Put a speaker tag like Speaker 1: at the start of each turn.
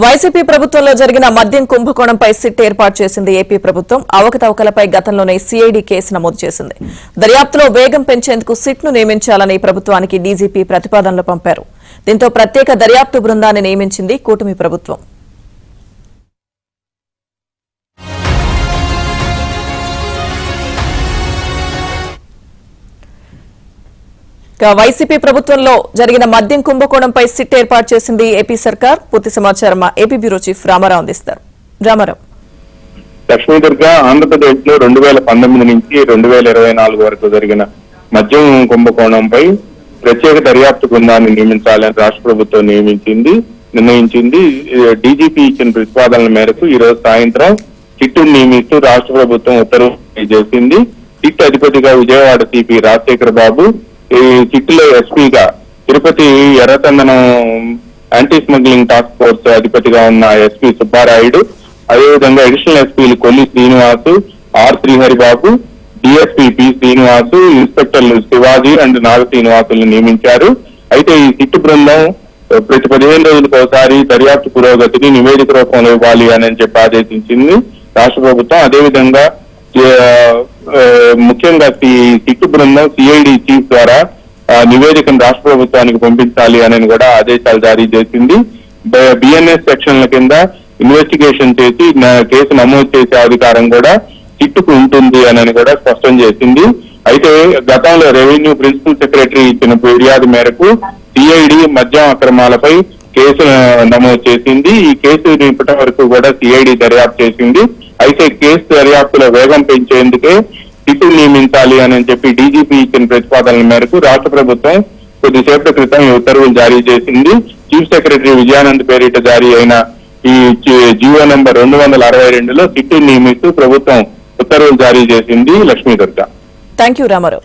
Speaker 1: YCP ప్రభుత్వంలో జరిగిన మద్యం కుంభకోణంపై సిట్ ఏర్పాటు చేసింది ఏపీ ప్రభుత్వం. అవకతవకలపై గతంలోనే సిఐడి కేసు నమోదు చేసింది. దర్యాప్తులో వేగం పెంచేందుకు సిట్ను నియమించాలని ప్రభుత్వానికి డీజీపీ ప్రతిపాదనలు పంపారు. దీంతో ప్రత్యేక దర్యాప్తు బృందాన్ని నియమించింది కూటమి ప్రభుత్వం. వైసీపీ ప్రభుత్వంలో జరిగిన మద్యం కుంభకోణంపై సిట్ ఏర్పాటు చేసింది ఏపీ సర్కార్. పూర్తి సమాచారం ఏపీ బ్యూరో చీఫ్ రామారావు అందిస్తారు. రామారావు.
Speaker 2: లక్ష్మీదుర్గ ఆంధ్రప్రదేశ్ లో 2019 నుంచి 2024 వరకు జరిగిన మద్యం కుంభకోణంపై ప్రత్యేక దర్యాప్తు బృందాన్ని నియమించాలని రాష్ట్ర ప్రభుత్వం నిర్ణయించింది. డీజీపీ ఇచ్చిన ప్రతిపాదనల మేరకు ఈ రోజు సాయంత్రం సిట్ను నియమిస్తూ రాష్ట్ర ప్రభుత్వం ఉత్తర్వులు చేసింది. సిట్ అధిపతిగా విజయవాడ సిపి రాజశేఖర్ బాబు, ఈ సిట్లో ఎస్పీగా తిరుపతి ఎర్రచందనం యాంటీ స్మగ్లింగ్ టాస్క్ ఫోర్స్ అధిపతిగా ఉన్న ఎస్పీ సుబ్బారాయుడు, అదేవిధంగా అడిషనల్ ఎస్పీలు Kolli Srinivasu, R Sriharibabu, DSP P Srinivasu, ఇన్స్పెక్టర్లు శివాజీ అండ్ నాగ శ్రీనివాసులను నియమించారు. అయితే ఈ సిట్ బృందం ప్రతి 15 రోజులకు ఒకసారి దర్యాప్తు పురోగతిని నివేదిక రూపంలో ఇవ్వాలి అని చెప్పి ఆదేశించింది రాష్ట్ర ప్రభుత్వం. అదేవిధంగా ముఖ్యంగా సిట్ బృందం సిఐడి చీఫ్ ద్వారా నివేదికను రాష్ట్ర ప్రభుత్వానికి పంపించాలి అని కూడా ఆదేశాలు జారీ చేసింది. బిఎన్ఎస్ సెక్షన్ల కింద ఇన్వెస్టిగేషన్ చేసి కేసు నమోదు చేసే అధికారం కూడా సిట్కు ఉంటుంది అని కూడా స్పష్టం చేసింది. అయితే గతంలో రెవెన్యూ ప్రిన్సిపల్ సెక్రటరీ ఇచ్చిన ఫిర్యాదు మేరకు సిఐడి మద్యం అక్రమాలపై కేసు నమోదు చేసింది. ఈ కేసు ఇప్పటి వరకు కూడా సిఐడి దర్యాప్తు చేసింది. అయితే కేసు దర్యాప్తులో వేగం పెంచేందుకే సిట్ నియమించాలి అని చెప్పి డీజీపీ ఇచ్చిన ప్రతిపాదనల మేరకు రాష్ట్ర ప్రభుత్వం కొద్దిసేపటి క్రితం ఈ ఉత్తర్వులు జారీ చేసింది. చీఫ్ సెక్రటరీ విజయానంద్ పేరిట జారీ అయిన ఈ జీవో నంబర్ 262లో సిట్ నియమిస్తూ ప్రభుత్వం ఉత్తర్వులు జారీ చేసింది. లక్ష్మీదుర్గ.
Speaker 1: థాంక్యూ రామారావు.